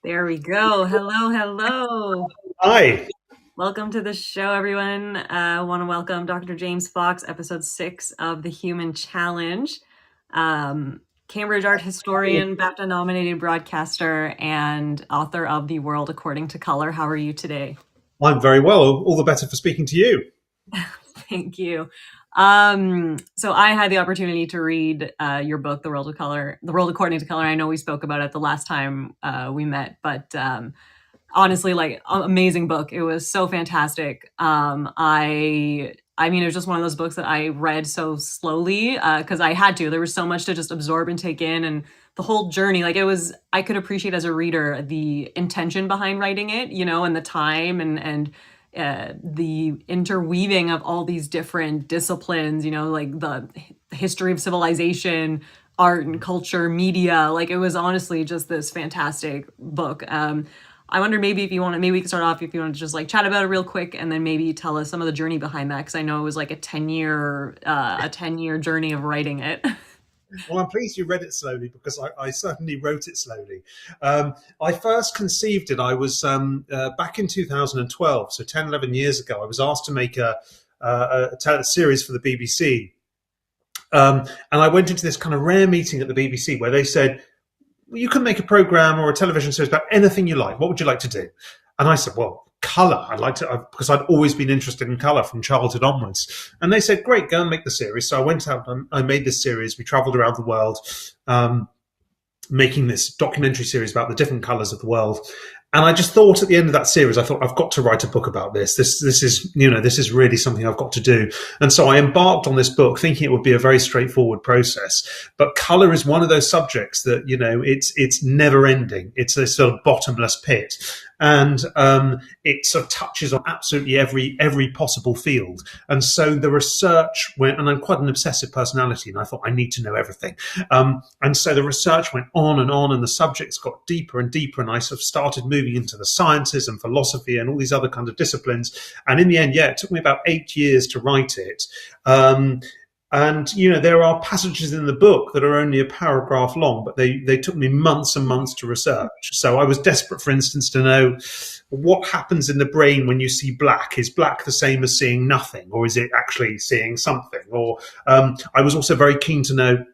There we go. Hello, hello. Hi. Welcome to the show, everyone. I want to welcome Dr. James Fox, episode 6 of the Human Challenge. Cambridge art historian, BAFTA-nominated broadcaster, and author of The World According to Color. How are you today? I'm very well. All the better for speaking to you. Thank you. So I had the opportunity to read your book, The World According to Color. I know we spoke about it the last time we met, but honestly, like, amazing book. It was so fantastic. I mean, it was just one of those books that I read so slowly because I had to. There was so much to just absorb and take in, and the whole journey. Like, it was, I could appreciate as a reader the intention behind writing it, and the time and the interweaving of all these different disciplines. Like the history of civilization, art and culture, media. Like, it was honestly just this fantastic book. I wonder, maybe if you want to, maybe we can start off if you want to just like chat about it real quick, and then maybe tell us some of the journey behind that, because I know it was like a 10-year journey of writing it. Well, I'm pleased you read it slowly because I certainly wrote it slowly. I first conceived it, I was back in 2012, so 10, 11 years ago. I was asked to make a series for the BBC. And I went into this kind of rare meeting at the BBC where they said, well, you can make a program or a television series about anything you like. What would you like to do? And I said, well, color. I'd like to, because I'd always been interested in color from childhood onwards. And they said, great, go and make the series. So I went out and I made this series. We traveled around the world, making this documentary series about the different colors of the world. And I just thought at the end of that series, I thought, I've got to write a book about this. This is really something I've got to do. And so I embarked on this book thinking it would be a very straightforward process. But color is one of those subjects that, it's never ending. It's a sort of bottomless pit. And it sort of touches on absolutely every possible field. And so the research went, and I'm quite an obsessive personality, and I thought I need to know everything. And so the research went on, and the subjects got deeper and deeper, and I sort of started moving into the sciences and philosophy and all these other kinds of disciplines. And in the end, it took me about 8 years to write it. And, there are passages in the book that are only a paragraph long, but they took me months and months to research. So I was desperate, for instance, to know what happens in the brain when you see black. Is black the same as seeing nothing, or is it actually seeing something? Or I was also very keen to know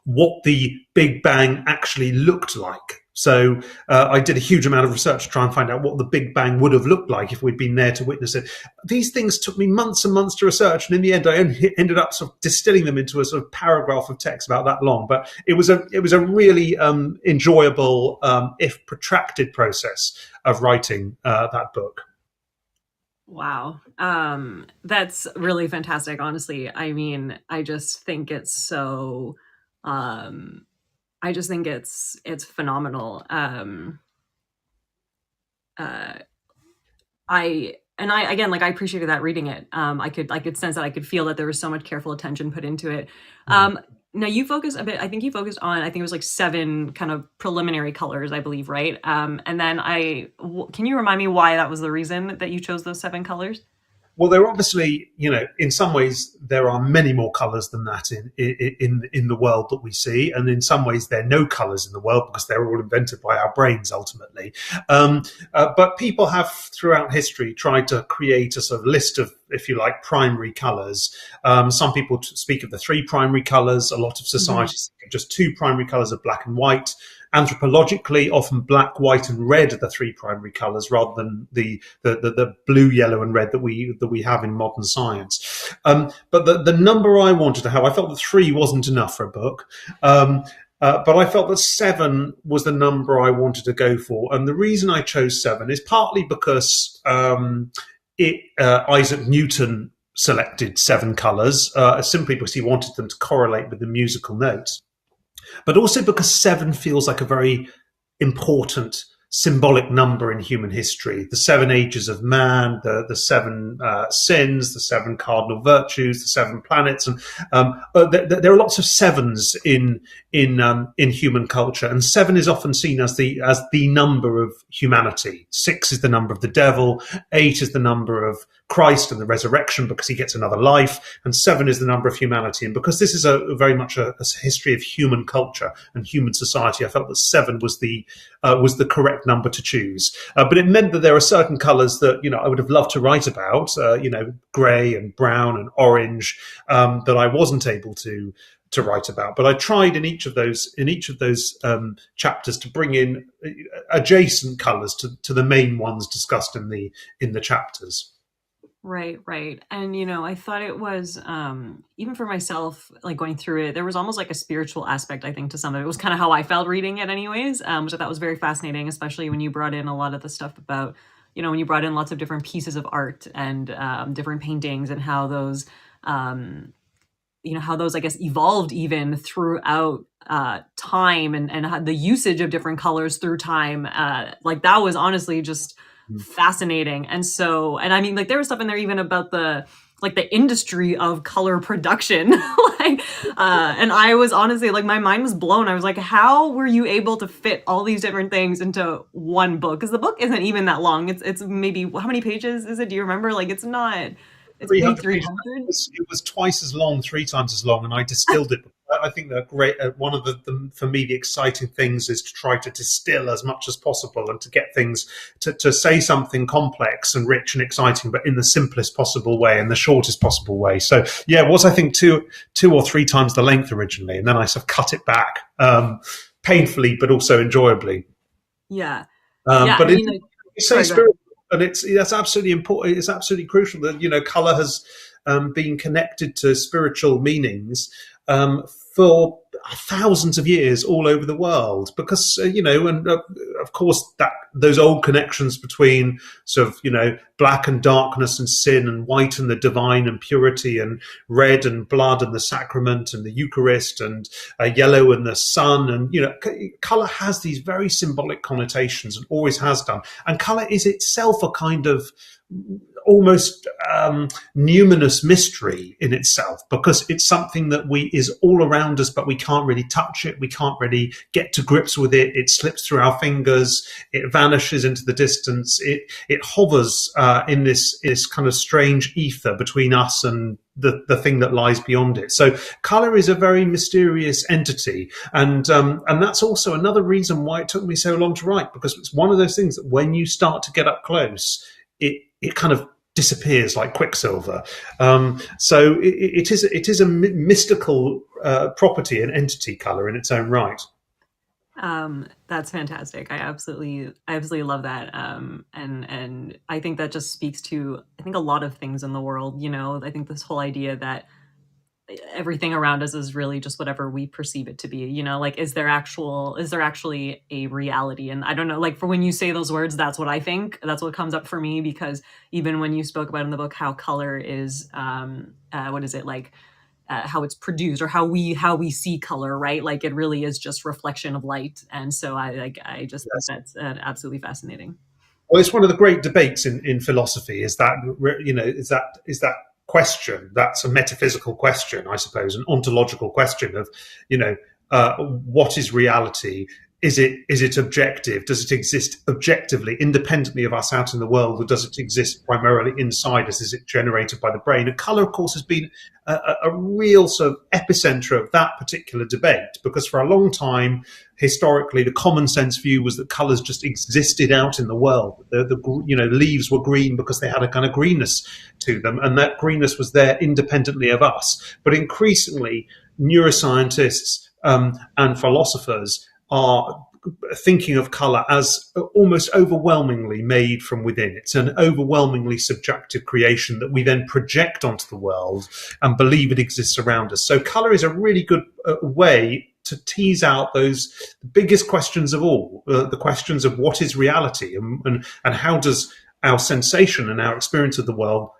what the Big Bang actually looked like. So I did a huge amount of research to try and find out what the Big Bang would have looked like if we'd been there to witness it. These things took me months and months to research, and in the end, I only ended up sort of distilling them into a sort of paragraph of text about that long. But it was a really enjoyable, if protracted, process of writing that book. Wow. That's really fantastic, honestly. I mean, I just think it's so um I just think it's phenomenal. Uh I again, like, I appreciated that reading it. I could sense that, I could feel that there was so much careful attention put into it. Mm. Now you focus a bit, I think you focused on, I think it was like 7 kind of preliminary colors, I believe, right? And then can you remind me why that was the reason that you chose those 7 colors? Well, there are obviously, in some ways, there are many more colours than that in the world that we see, and in some ways, there are no colours in the world because they're all invented by our brains ultimately. But people have, throughout history, tried to create a sort of list of, if you like, primary colours. Some people speak of the 3 primary colours. A lot of Mhm. societies think of just 2 primary colours of black and white. Anthropologically, often black, white, and red are the 3 primary colours, rather than the blue, yellow, and red that we have in modern science. But the number I wanted to have, I felt that 3 wasn't enough for a book. But I felt that 7 was the number I wanted to go for, and the reason I chose 7 is partly because Isaac Newton selected 7 colours simply because he wanted them to correlate with the musical notes, but also because 7 feels like a very important symbolic number in human history. The 7 ages of man, the 7 sins, the 7 cardinal virtues, the 7 planets, and there are lots of sevens in human culture. And 7 is often seen as the number of humanity. 6 is the number of the devil. 8 is the number of Christ and the resurrection because he gets another life, and 7 is the number of humanity. And because this is very much a history of human culture and human society, I felt that 7 was the correct number to choose. But it meant that there are certain colours that I would have loved to write about, grey and brown and orange, that I wasn't able to write about. But I tried in each of those chapters to bring in adjacent colours to the main ones discussed in the chapters. Right. And, I thought it was, even for myself, like going through it, there was almost like a spiritual aspect, I think, to some of it. It was kind of how I felt reading it anyways, which I thought was very fascinating, especially when you brought in a lot of the stuff about, when you brought in lots of different pieces of art and different paintings, and how those, I guess, evolved even throughout time, and how the usage of different colors through time. Like that was honestly just fascinating. And I mean, like there was stuff in there even about the industry of color production. And I was honestly like, my mind was blown. I was like, how were you able to fit all these different things into one book? Because the book isn't even that long. It's maybe, how many pages is it? Do you remember? Like it's not. It's 300 300. It was twice as long, 3 times as long, and I distilled it. I think that great. One of the for me the exciting things is to try to distill as much as possible and to get things to say something complex and rich and exciting, but in the simplest possible way, in the shortest possible way. So yeah, it was, I think, two or 3 times the length originally, and then I sort of cut it back painfully, but also enjoyably. Yeah. But you say spirit. And that's absolutely important. It's absolutely crucial that color has been connected to spiritual meanings for thousands of years all over the world, because and of course that those old connections between sort of black and darkness and sin, and white and the divine and purity, and red and blood and the sacrament and the Eucharist, and yellow and the sun, and color has these very symbolic connotations and always has done. And color is itself a kind of almost numinous mystery in itself, because it's something that is all around us, but we can't really touch it. We can't really get to grips with it. It slips through our fingers. It vanishes into the distance. It hovers in this kind of strange ether between us and the thing that lies beyond it. So color is a very mysterious entity. And that's also another reason why it took me so long to write, because it's one of those things that when you start to get up close, it kind of disappears like quicksilver. So it is a mystical property and entity, color in its own right. That's fantastic. I absolutely love that. And I think that just speaks to, I think, a lot of things in the world. I think this whole idea that everything around us is really just whatever we perceive it to be. Like, is there actually a reality? And I don't know, like, for when you say those words, that's what I think. That's what comes up for me, because even when you spoke about in the book how color is, what is it, like, how it's produced, or how we see color, right? Like, it really is just reflection of light. And so I just Yes. think that's absolutely fascinating. Well, it's one of the great debates in philosophy, is that is that question. That's a metaphysical question, I suppose, an ontological question of what is reality. Is it objective? Does it exist objectively, independently of us out in the world, or does it exist primarily inside us? Is it generated by the brain? And colour, of course, has been a real sort of epicenter of that particular debate, because for a long time, historically, the common sense view was that colours just existed out in the world. The leaves were green because they had a kind of greenness to them, and that greenness was there independently of us. But increasingly, neuroscientists and philosophers are thinking of colour as almost overwhelmingly made from within. It's an overwhelmingly subjective creation that we then project onto the world and believe it exists around us. So colour is a really good way to tease out those biggest questions of all, the questions of what is reality, and how does our sensation and our experience of the world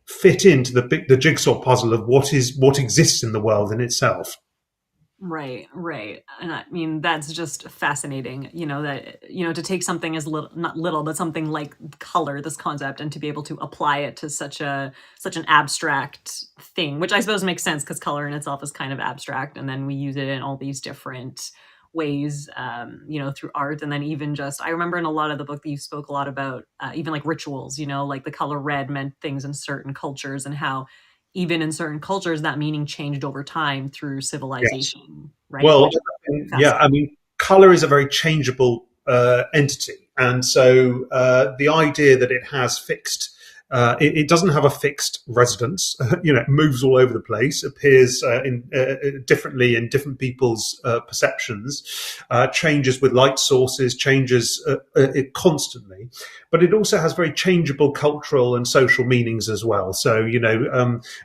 fit into the jigsaw puzzle of what exists in the world in itself. Right. And I mean, that's just fascinating, to take something as little, not little, but something like color, this concept, and to be able to apply it to such an abstract thing, which I suppose makes sense because color in itself is kind of abstract. And then we use it in all these different ways, through art. And then even just, I remember in a lot of the book that you spoke a lot about even like rituals, like the color red meant things in certain cultures, and how even in certain cultures that meaning changed over time through Yes. civilization, right? Well, Which is yeah, I fascinating. mean, color is a very changeable entity. And so the idea that it has fixed, it doesn't have a fixed residence. It moves all over the place, appears differently in different people's perceptions, changes with light sources, changes it constantly. But it also has very changeable cultural and social meanings as well. So,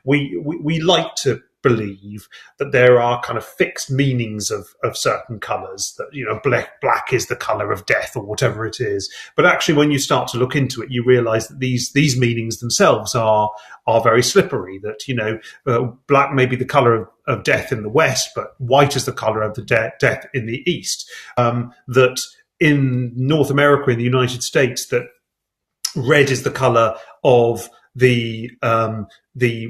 we like to believe that there are kind of fixed meanings of certain colors, that black is the color of death or whatever it is. But actually when you start to look into it, you realize that these meanings themselves are very slippery. That black may be the color of death in the west, but white is the color of the death in the east. That in North America, in the United States, that red is the color of the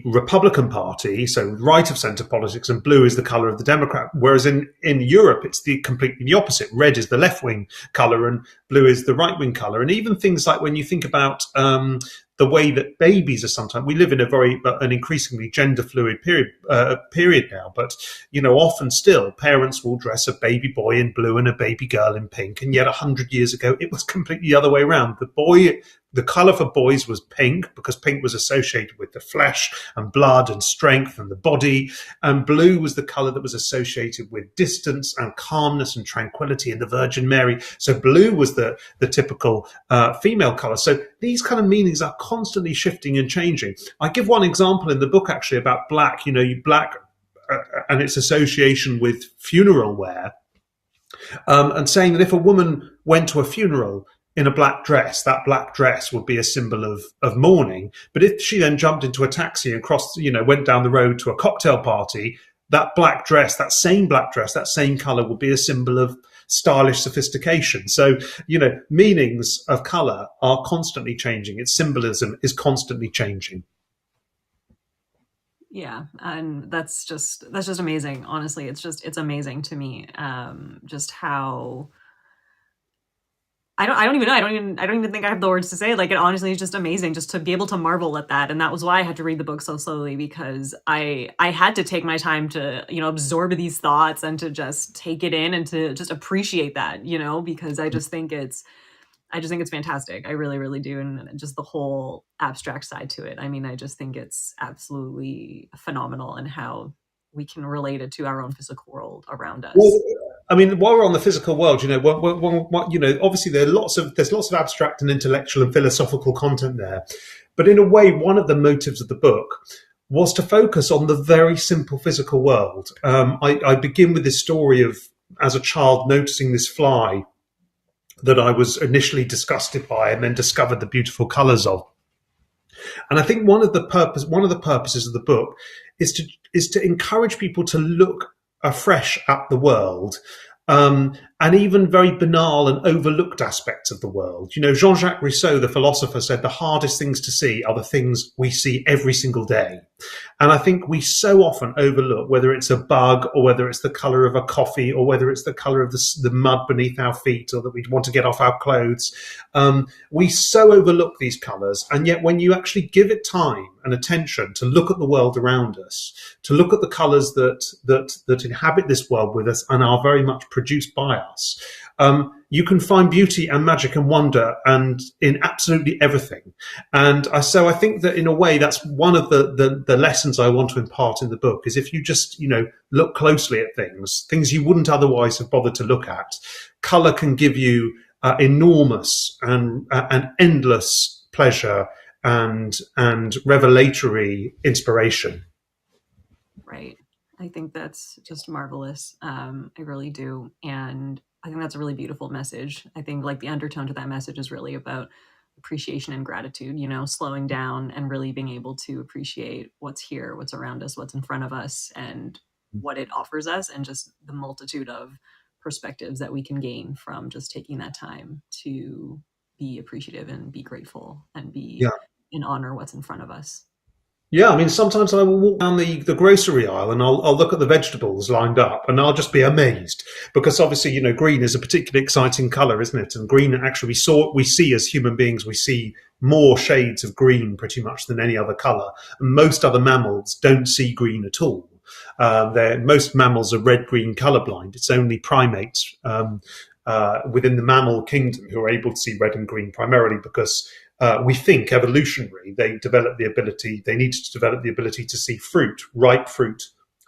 Republican Party, so right of centre politics, and blue is the colour of the Democrat. Whereas in Europe, it's completely the opposite. Red is the left wing colour, and blue is the right wing colour. And even things like when you think about the way that babies are sometimes, we live in an increasingly gender fluid period now, but often still parents will dress a baby boy in blue and a baby girl in pink, and yet 100 years ago it was completely the other way around. The colour for boys was pink because pink was associated with the flesh and blood and strength and the body, and blue was the colour that was associated with distance and calmness and tranquility and the Virgin Mary. So blue was the typical female colour. So these kind of meanings are constantly shifting and changing. I give one example in the book actually about black. Black and its association with funeral wear, and saying that if a woman went to a funeral in a black dress, that black dress would be a symbol of mourning. But if she then jumped into a taxi and went down the road to a cocktail party, that black dress, that same color would be a symbol of stylish sophistication. So, meanings of color are constantly changing. Its symbolism is constantly changing. Yeah, and that's just amazing. Honestly, it's amazing to me. Just how I don't even know. I don't even think I have the words to say it. Like, it honestly is just amazing just to be able to marvel at that. And that was why I had to read the book so slowly, because I had to take my time to, absorb these thoughts and to just take it in and to just appreciate that, because I just think it's fantastic. I really, really do. And just the whole abstract side to it. I mean, I just think it's absolutely phenomenal, and how we can relate it to our own physical world around Well, us. I mean, while we're on the physical world, obviously there's lots of abstract and intellectual and philosophical content there, but in a way, one of the motives of the book was to focus on the very simple physical world. I begin with this story of, as a child, noticing this fly that I was initially disgusted by, and then discovered the beautiful colours of. And I think one of the purposes of the book is to encourage people to look afresh at the world, and even very banal and overlooked aspects of the world. Jean-Jacques Rousseau, the philosopher, said the hardest things to see are the things we see every single day. And I think we so often overlook, whether it's a bug or whether it's the color of a coffee or whether it's the color of the mud beneath our feet, or that we want to get off our clothes. We so overlook these colors. And yet when you actually give it time and attention to look at the world around us, to look at the colors that inhabit this world with us and are very much produced by us, you can find beauty and magic and wonder and in absolutely everything. And so I think that in a way, that's one of the lessons I want to impart in the book, is if you just, look closely at things you wouldn't otherwise have bothered to look at, color can give you enormous and endless pleasure and revelatory inspiration. Right. I think that's just marvelous. I really do. And I think that's a really beautiful message. I think like the undertone to that message is really about appreciation and gratitude, slowing down and really being able to appreciate what's here, what's around us, what's in front of us, and what it offers us, and just the multitude of perspectives that we can gain from just taking that time to be appreciative and be grateful and be Yeah. and honor what's in front of us. Yeah, I mean, sometimes I will walk down the grocery aisle and I'll look at the vegetables lined up and I'll just be amazed because obviously, green is a particularly exciting color, isn't it? And green actually we see as human beings, we see more shades of green pretty much than any other color. And most other mammals don't see green at all. Most mammals are red-green colorblind. It's only primates within the mammal kingdom who are able to see red and green primarily because we think evolutionary, they needed to develop the ability to see fruit, ripe fruit,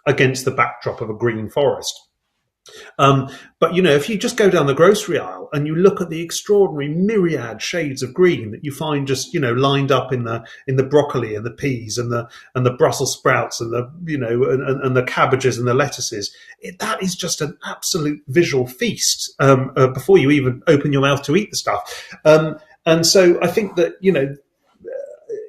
against the backdrop of a green forest. But if you just go down the grocery aisle and you look at the extraordinary myriad shades of green that you find just lined up in the broccoli and the peas and the Brussels sprouts and the and the cabbages and the lettuces, that is just an absolute visual feast before you even open your mouth to eat the stuff. And so I think that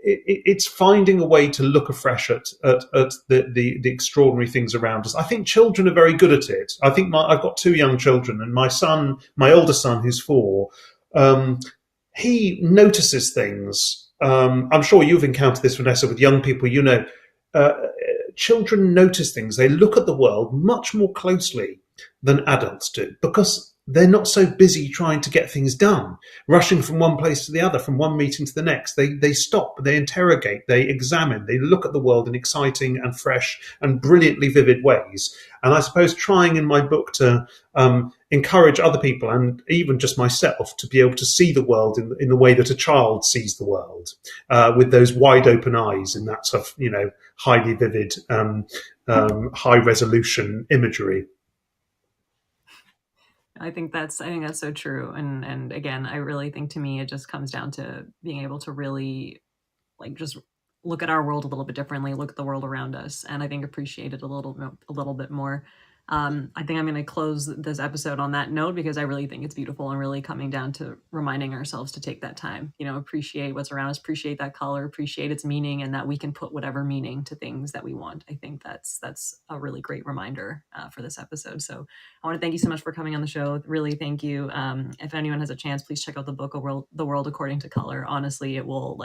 it's finding a way to look afresh at the extraordinary things around us. I think children are very good at it. I think I've got two young children, and my older son, who's 4, he notices things. I'm sure you've encountered this, Vanessa, with young people. Uh, Children notice things. They look at the world much more closely than adults do because they're not so busy trying to get things done, rushing from one place to the other, from one meeting to the next. They stop, they interrogate, they examine, they look at the world in exciting and fresh and brilliantly vivid ways. And I suppose trying in my book to encourage other people and even just myself to be able to see the world in the way that a child sees the world, with those wide open eyes and that sort of, highly vivid, high resolution imagery. I think that's so true. And again, I really think to me it just comes down to being able to really like just look at our world a little bit differently, look at the world around us, and I think appreciate it a little bit more. I think I'm going to close this episode on that note because I really think it's beautiful and really coming down to reminding ourselves to take that time, appreciate what's around us, appreciate that color, appreciate its meaning, and that we can put whatever meaning to things that we want. I think that's a really great reminder for this episode. So I want to thank you so much for coming on the show. Really, thank you. If anyone has a chance, please check out the book, The World According to Color. Honestly, it will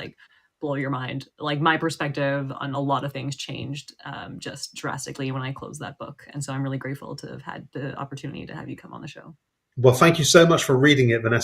blow your mind. Like my perspective on a lot of things changed just drastically when I closed that book. And so I'm really grateful to have had the opportunity to have you come on the show. Well, thank you so much for reading it, Vanessa.